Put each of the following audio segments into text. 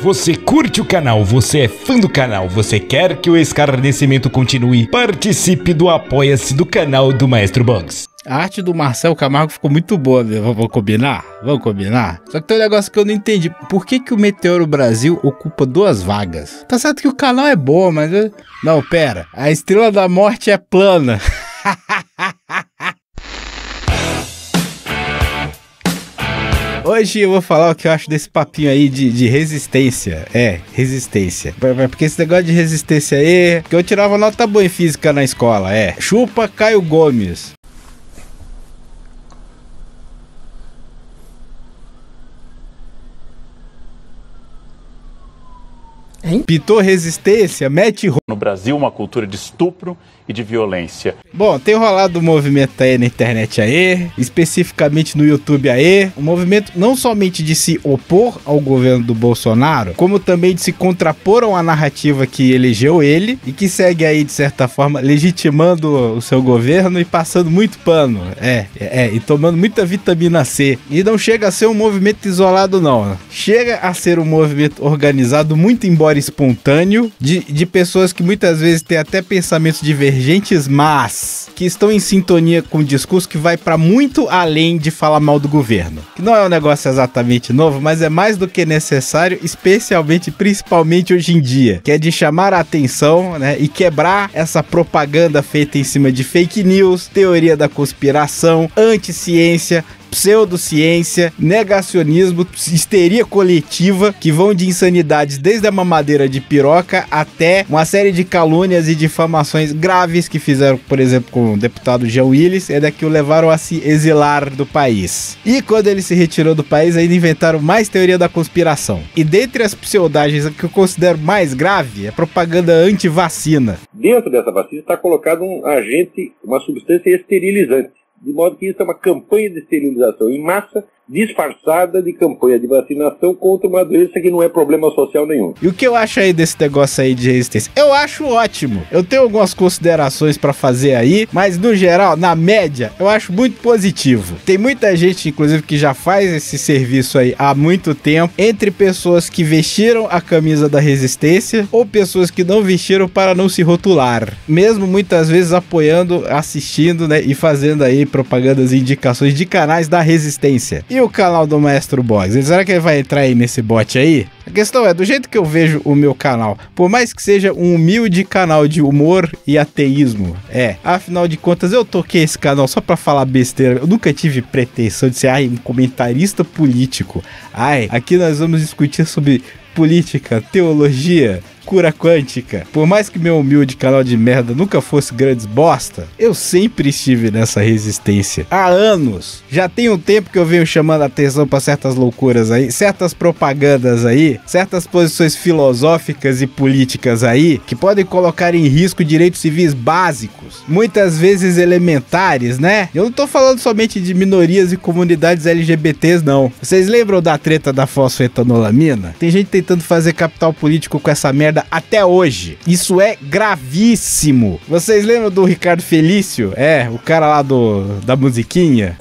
Você curte o canal, você é fã do canal, você quer que o escarnecimento continue? Participe do Apoia-se do canal do Maestro Boggs. A arte do Marcel Camargo ficou muito boa, meu. Vamos combinar? Vamos combinar? Só que tem um negócio que eu não entendi. Por que o Meteoro Brasil ocupa 2 vagas? Tá certo que o canal é bom, mas... Não, pera. A Estrela da Morte é plana. Hoje eu vou falar o que eu acho desse papinho aí de resistência. Resistência. Porque esse negócio de resistência aí... Porque eu tirava nota boa em física na escola, Chupa Caio Gomes. Pitou resistência, mete... No Brasil, uma cultura de estupro e de violência. Bom, tem rolado um movimento aí na internet aí, especificamente no YouTube aí, um movimento não somente de se opor ao governo do Bolsonaro, como também de se contrapor a uma narrativa que elegeu ele e que segue aí, de certa forma, legitimando o seu governo e passando muito pano, e tomando muita vitamina C. E não chega a ser um movimento isolado não, chega a ser um movimento organizado, muito embora espontâneo, de pessoas que muitas vezes têm até pensamentos divergentes, mas que estão em sintonia com o discurso que vai para muito além de falar mal do governo. Que não é um negócio exatamente novo, mas é mais do que necessário, especialmente, principalmente hoje em dia, que é de chamar a atenção, né, e quebrar essa propaganda feita em cima de fake news, teoria da conspiração, anti-ciência, pseudociência, negacionismo, histeria coletiva, que vão de insanidades desde a mamadeira de piroca até uma série de calúnias e difamações graves que fizeram, por exemplo, com o deputado Jean Willis, que o levaram a se exilar do país. E quando ele se retirou do país, ainda inventaram mais teoria da conspiração. E dentre as pseudagens, a que eu considero mais grave é a propaganda anti-vacina. Dentro dessa vacina está colocado um agente, uma substância esterilizante. De modo que isso é uma campanha de esterilização em massa, disfarçada de campanha de vacinação contra uma doença que não é problema social nenhum. E o que eu acho aí desse negócio aí de resistência? Eu acho ótimo. Eu tenho algumas considerações pra fazer aí, mas no geral, na média, eu acho muito positivo. Tem muita gente, inclusive, que já faz esse serviço aí há muito tempo, entre pessoas que vestiram a camisa da resistência ou pessoas que não vestiram para não se rotular. Mesmo muitas vezes apoiando, assistindo, né, e fazendo aí propagandas e indicações de canais da resistência. E o canal do Maestro Boggs? Será que ele vai entrar aí nesse bot aí? A questão é, do jeito que eu vejo o meu canal, por mais que seja um humilde canal de humor e ateísmo, afinal de contas eu toquei esse canal só pra falar besteira. Eu nunca tive pretensão de ser um comentarista político. Aqui nós vamos discutir sobre política, teologia, cura quântica. Por mais que meu humilde canal de merda nunca fosse grandes bosta, eu sempre estive nessa resistência. Há anos. Já tem um tempo que eu venho chamando a atenção pra certas loucuras aí, certas propagandas aí, certas posições filosóficas e políticas aí, que podem colocar em risco direitos civis básicos, muitas vezes elementares, né? Eu não tô falando somente de minorias e comunidades LGBTs, não. Vocês lembram da treta da fosfetanolamina? Tem gente tentando fazer capital político com essa merda até hoje. Isso é gravíssimo. Vocês lembram do Ricardo Felício? O cara lá da musiquinha.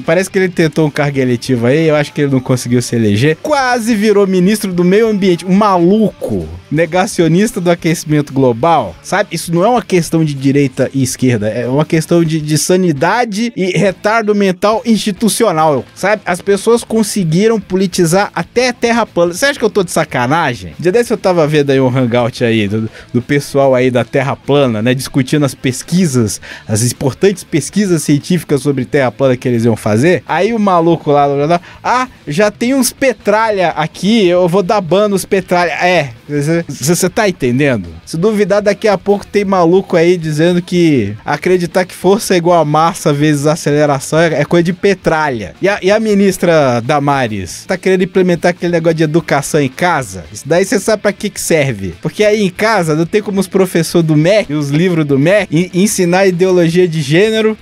Parece que ele tentou um cargo eletivo aí, eu acho que ele não conseguiu se eleger. Quase virou ministro do meio ambiente, um maluco, negacionista do aquecimento global, sabe? Isso não é uma questão de direita e esquerda, é uma questão de sanidade e retardo mental institucional, sabe? As pessoas conseguiram politizar até terra plana. Você acha que eu tô de sacanagem? Dia desse eu tava vendo aí um hangout aí do pessoal aí da terra plana, né? Discutindo as pesquisas, as importantes pesquisas científicas sobre terra plana que eles iam fazer. Aí o maluco lá, já tem uns petralha aqui, eu vou dar ban nos petralha. Você tá entendendo? Se duvidar, daqui a pouco tem maluco aí dizendo que acreditar que força é igual a massa vezes aceleração é coisa de petralha. E a ministra Damares tá querendo implementar aquele negócio de educação em casa? Isso daí você sabe pra que serve? Porque aí em casa não tem como os professores do MEC, os livros do MEC, ensinar ideologia de gênero,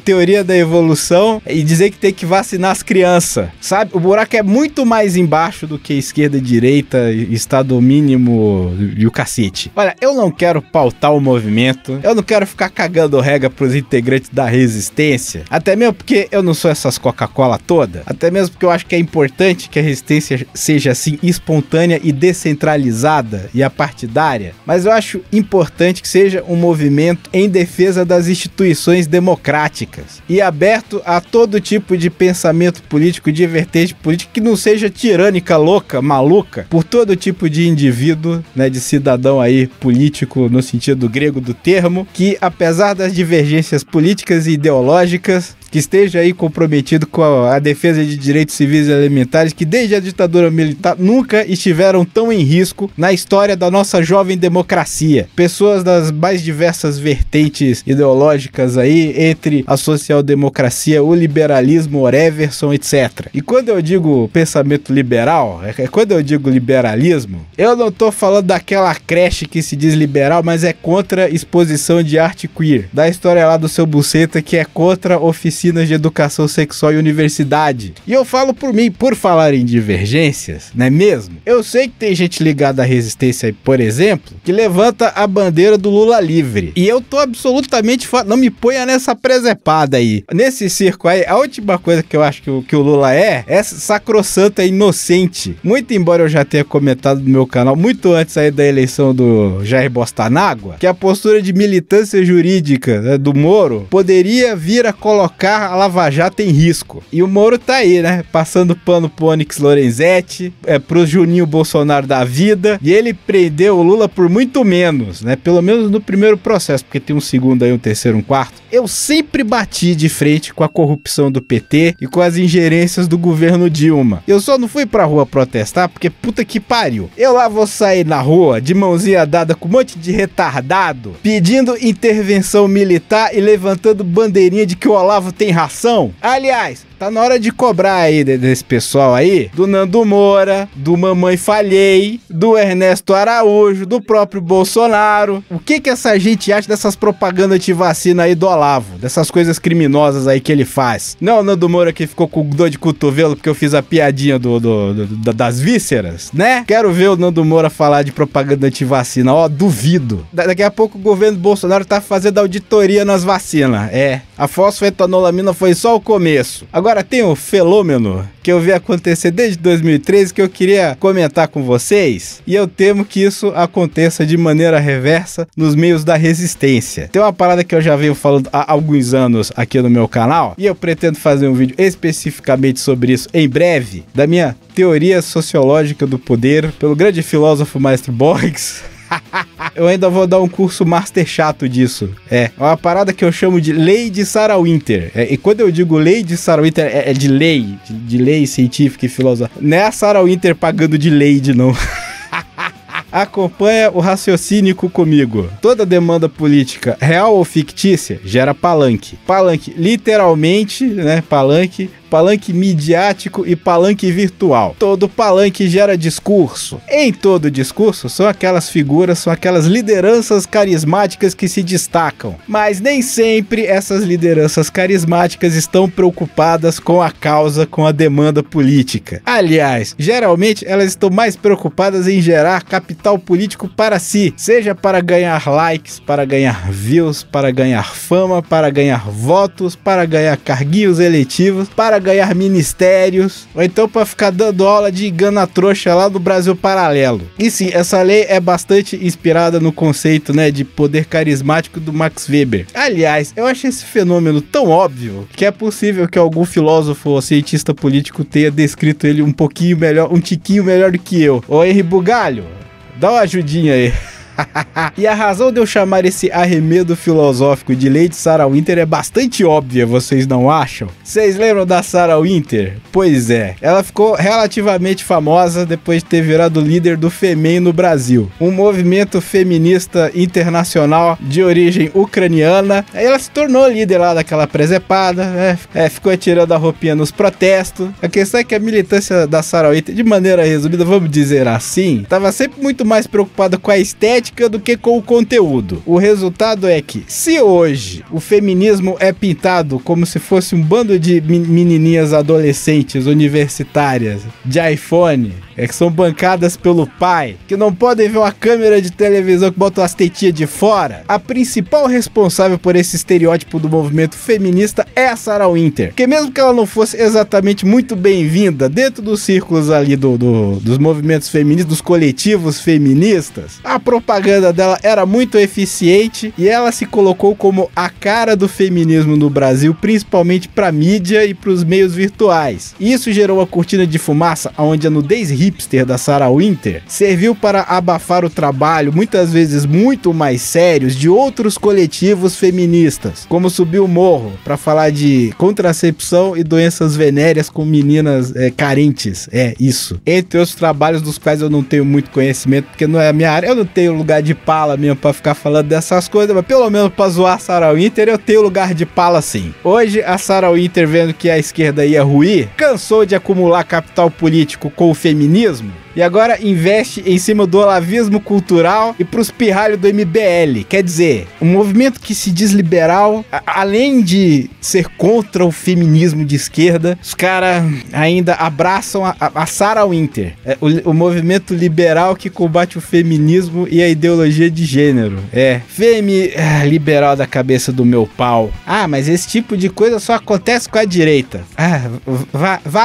teoria da evolução e dizer que tem que vacinar as crianças, sabe? O buraco é muito mais embaixo do que esquerda e direita, Estado domínio mínimo e o cacete. Olha, eu não quero pautar o movimento, eu não quero ficar cagando regra pros integrantes da resistência, até mesmo porque eu não sou essas Coca-Cola toda, até mesmo porque eu acho que é importante que a resistência seja assim espontânea e descentralizada e apartidária, mas eu acho importante que seja um movimento em defesa das instituições democráticas e aberto a todo tipo de pensamento político, de vertente política que não seja tirânica, louca, maluca, por todo tipo de indivíduo, né, de cidadão aí político no sentido grego do termo, que apesar das divergências políticas e ideológicas, que esteja aí comprometido com a defesa de direitos civis e elementares que desde a ditadura militar nunca estiveram tão em risco na história da nossa jovem democracia. Pessoas das mais diversas vertentes ideológicas aí, entre a social-democracia, o liberalismo, o Everson, etc. E quando eu digo pensamento liberal, quando eu digo liberalismo, eu não tô falando daquela creche que se diz liberal, mas é contra a exposição de arte queer, da história lá do seu Buceta, que é contra oficinas de educação sexual e universidade. E eu falo por mim, por falar em divergências, não é mesmo? Eu sei que tem gente ligada à resistência, por exemplo, que levanta a bandeira do Lula livre. E eu tô absolutamente... Não me ponha nessa presepada aí. Nesse circo aí, a última coisa que eu acho que o Lula é sacrossanta e inocente. Muito embora eu já tenha comentado no meu canal, muito antes aí da eleição do Jair Bolsonaro, que a postura de militância jurídica, né, do Moro poderia vir a colocar a Lava Jato em risco. E o Moro tá aí, né? Passando pano pro Onyx Lorenzetti, pro Juninho Bolsonaro da vida. E ele prendeu o Lula por muito menos, né? Pelo menos no primeiro processo, porque tem um segundo aí, um terceiro, um quarto. Eu sempre bati de frente com a corrupção do PT e com as ingerências do governo Dilma. Eu só não fui pra rua protestar porque puta que pariu. Eu lá vou sair na rua de mãozinha dada com um monte de retardado, pedindo intervenção militar e levantando bandeirinha de que o Olavo tem ração. Aliás, tá na hora de cobrar aí desse pessoal aí, do Nando Moura, do Mamãe Falhei, do Ernesto Araújo, do próprio Bolsonaro. O que essa gente acha dessas propagandas anti-vacina aí do Olavo? Dessas coisas criminosas aí que ele faz? Não, o Nando Moura que ficou com dor de cotovelo porque eu fiz a piadinha das vísceras, né? Quero ver o Nando Moura falar de propaganda anti-vacina. Ó, duvido. Daqui a pouco o governo Bolsonaro tá fazendo auditoria nas vacinas. A fosfetanolamina foi só o começo. Agora tem um fenômeno que eu vi acontecer desde 2013 que eu queria comentar com vocês, e eu temo que isso aconteça de maneira reversa nos meios da resistência. Tem uma parada que eu já venho falando há alguns anos aqui no meu canal, e eu pretendo fazer um vídeo especificamente sobre isso em breve, da minha teoria sociológica do poder, pelo grande filósofo Maestro Borges. Eu ainda vou dar um curso master chato disso. É uma parada que eu chamo de lei de Sarah Winter. E quando eu digo lei de Sarah Winter, é de lei, de lei científica e filosófica. Não é a Sarah Winter pagando de Lady, não. Acompanha o raciocínio comigo. Toda demanda política, real ou fictícia, gera palanque. Palanque, literalmente, né? Palanque midiático e palanque virtual. Todo palanque gera discurso. Em todo discurso são aquelas figuras, são aquelas lideranças carismáticas que se destacam. Mas nem sempre essas lideranças carismáticas estão preocupadas com a causa, com a demanda política. Aliás, geralmente elas estão mais preocupadas em gerar capital político para si, seja para ganhar likes, para ganhar views, para ganhar fama, para ganhar votos, para ganhar carguinhos eletivos, para ganhar ministérios, ou então para ficar dando aula de gana trouxa lá do Brasil Paralelo. E sim, essa lei é bastante inspirada no conceito, né, de poder carismático do Max Weber. Aliás, eu acho esse fenômeno tão óbvio que é possível que algum filósofo ou cientista político tenha descrito ele um pouquinho melhor, um tiquinho melhor do que eu. Ô Henri Bugalho, dá uma ajudinha aí. E a razão de eu chamar esse arremedo filosófico de lei de Sarah Winter é bastante óbvia, vocês não acham? Vocês lembram da Sarah Winter? Pois é, ela ficou relativamente famosa depois de ter virado líder do FEMEN no Brasil, um movimento feminista internacional de origem ucraniana. Aí ela se tornou líder lá daquela presepada, né? Ficou tirando a roupinha nos protestos. A questão é que a militância da Sarah Winter, de maneira resumida, vamos dizer assim, estava sempre muito mais preocupada com a estética política do que com o conteúdo. O resultado é que, se hoje o feminismo é pintado como se fosse um bando de menininhas adolescentes universitárias de iPhone, que são bancadas pelo pai, que não podem ver uma câmera de televisão que bota as tetinhas de fora, a principal responsável por esse estereótipo do movimento feminista é a Sarah Winter. Porque mesmo que ela não fosse exatamente muito bem-vinda dentro dos círculos ali dos movimentos feministas, dos coletivos feministas, a propaganda dela era muito eficiente e ela se colocou como a cara do feminismo no Brasil, principalmente pra mídia e pros meios virtuais. Isso gerou uma cortina de fumaça onde a nudez hipster da Sarah Winter serviu para abafar o trabalho, muitas vezes muito mais sérios, de outros coletivos feministas, como Subir o Morro, para falar de contracepção e doenças venéreas com meninas carentes, isso. Entre outros trabalhos dos quais eu não tenho muito conhecimento, porque não é a minha área, eu não tenho lugar de pala mesmo pra ficar falando dessas coisas, mas pelo menos pra zoar a Sarah Winter eu tenho lugar de pala sim. Hoje a Sarah Winter, vendo que a esquerda ia ruir, cansou de acumular capital político com o feminismo e agora investe em cima do olavismo cultural e pros pirralhos do MBL. Quer dizer, um movimento que se diz liberal, além de ser contra o feminismo de esquerda, os caras ainda abraçam a Sarah Winter, o movimento liberal que combate o feminismo e a ideologia de gênero. Liberal da cabeça do meu pau. Mas esse tipo de coisa só acontece com a direita.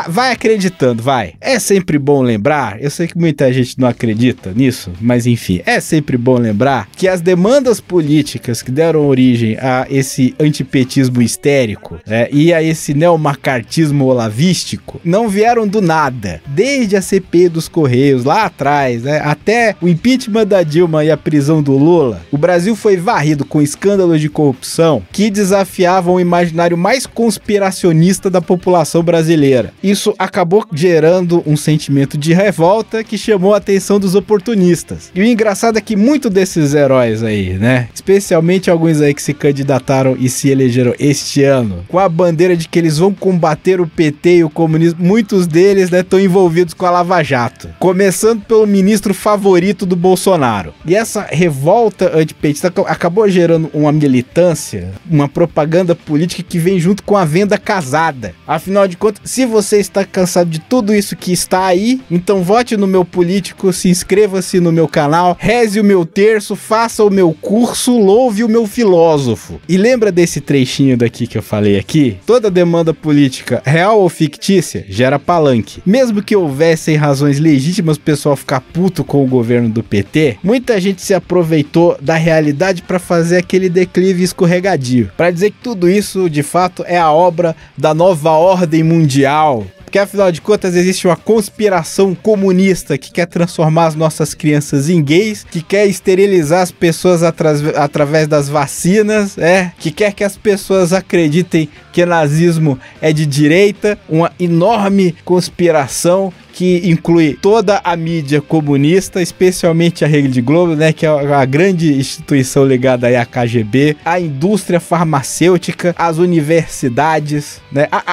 Vai acreditando, vai. É sempre bom lembrar, eu sei que muita gente não acredita nisso, mas enfim, é sempre bom lembrar que as demandas políticas que deram origem a esse antipetismo histérico e a esse neomacartismo olavístico não vieram do nada. Desde a CPI dos Correios lá atrás, até o impeachment da Dilma e a prisão do Lula, o Brasil foi varrido com escândalos de corrupção que desafiavam o imaginário mais conspiracionista da população brasileira. Isso acabou gerando um sentimento de revolta que chamou a atenção dos oportunistas. E o engraçado é que muitos desses heróis aí, especialmente alguns aí que se candidataram e se elegeram este ano, com a bandeira de que eles vão combater o PT e o comunismo, muitos deles estão envolvidos com a Lava Jato. Começando pelo ministro favorito do Bolsonaro. E essa revolta antipetista acabou gerando uma militância, uma propaganda política que vem junto com a venda casada. Afinal de contas, se você está cansado de tudo isso que está aí, então vote no meu político, se inscreva-se no meu canal, reze o meu terço, faça o meu curso, louve o meu filósofo. E lembra desse trechinho daqui que eu falei aqui? Toda demanda política, real ou fictícia, gera palanque. Mesmo que houvessem razões legítimas pro pessoal ficar puto com o governo do PT, muita gente se aproveitou da realidade para fazer aquele declive escorregadio, para dizer que tudo isso de fato é a obra da nova ordem mundial. Porque afinal de contas existe uma conspiração comunista que quer transformar as nossas crianças em gays, que quer esterilizar as pessoas através das vacinas, que quer que as pessoas acreditem que nazismo é de direita, uma enorme conspiração que inclui toda a mídia comunista, especialmente a Rede Globo, que é a grande instituição ligada aí à KGB, a indústria farmacêutica, as universidades,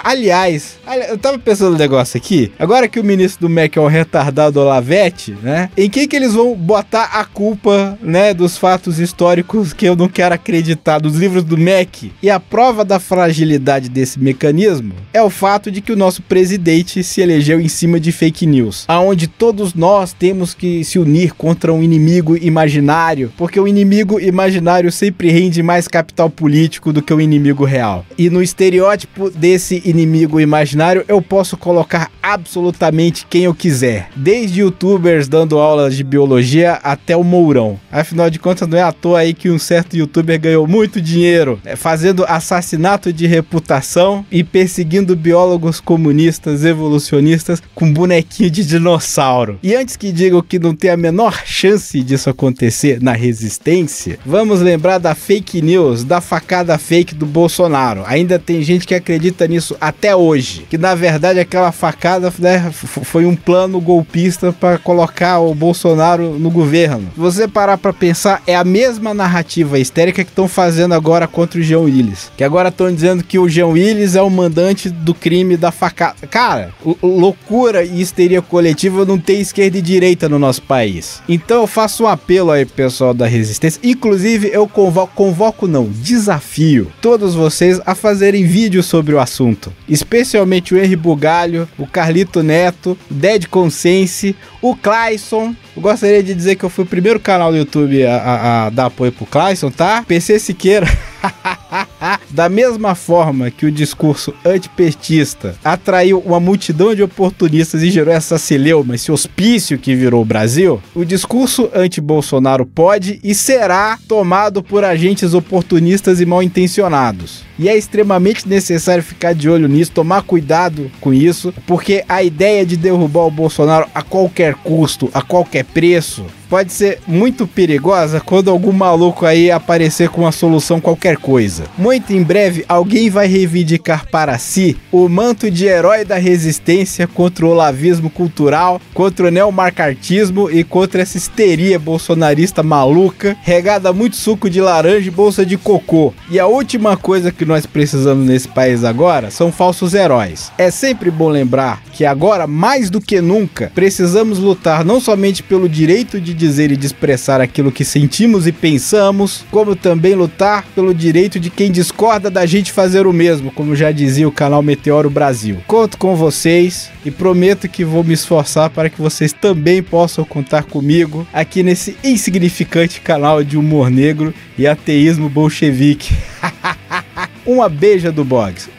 Aliás, eu tava pensando no negócio aqui, agora que o ministro do MEC é um retardado Olavete, em que eles vão botar a culpa, dos fatos históricos que eu não quero acreditar, dos livros do MEC? E a prova da fragilidade desse mecanismo é o fato de que o nosso presidente se elegeu em cima de fake news, aonde todos nós temos que se unir contra um inimigo imaginário, porque o inimigo imaginário sempre rende mais capital político do que o inimigo real. E no estereótipo desse inimigo imaginário eu posso colocar absolutamente quem eu quiser, desde youtubers dando aulas de biologia até o Mourão. Afinal de contas, não é à toa aí que um certo youtuber ganhou muito dinheiro fazendo assassinato de reputação e perseguindo biólogos comunistas evolucionistas com bonequinho de dinossauro. E antes que digam que não tem a menor chance disso acontecer na resistência, vamos lembrar da fake news, da facada fake do Bolsonaro. Ainda tem gente que acredita nisso até hoje, que na verdade aquela facada foi um plano golpista para colocar o Bolsonaro no governo. Se você parar para pensar, é a mesma narrativa histérica que estão fazendo agora contra o Jean Willis, que agora estão dizendo que o Jean Willis é o mandante do crime da facada. Cara, loucura e histeria coletiva não tem esquerda e direita no nosso país. Então eu faço um apelo aí, pessoal da Resistência. Inclusive, eu desafio todos vocês a fazerem vídeos sobre o assunto. Especialmente o Henry Bugalho, o Carlito Neto, o Dead Conscience, o Clayson. Eu gostaria de dizer que eu fui o primeiro canal do YouTube a dar apoio pro Clayson, tá? PC Siqueira. Da mesma forma que o discurso antipetista atraiu uma multidão de oportunistas e gerou essa celeuma, esse hospício que virou o Brasil, o discurso anti-Bolsonaro pode e será tomado por agentes oportunistas e mal intencionados. E é extremamente necessário ficar de olho nisso, tomar cuidado com isso, porque a ideia de derrubar o Bolsonaro a qualquer custo, a qualquer preço, pode ser muito perigosa quando algum maluco aí aparecer com uma solução qualquer coisa. Muito em breve, alguém vai reivindicar para si o manto de herói da resistência contra o olavismo cultural, contra o neomarcartismo e contra essa histeria bolsonarista maluca, regada a muito suco de laranja e bolsa de cocô. E a última coisa que nós precisamos nesse país agora são falsos heróis. É sempre bom lembrar que agora, mais do que nunca, precisamos lutar não somente pelo direito de dizer e de expressar aquilo que sentimos e pensamos, como também lutar pelo direito de quem discorda da gente fazer o mesmo, como já dizia o canal Meteoro Brasil. Conto com vocês e prometo que vou me esforçar para que vocês também possam contar comigo aqui nesse insignificante canal de humor negro e ateísmo bolchevique. Uma beija do Boggs.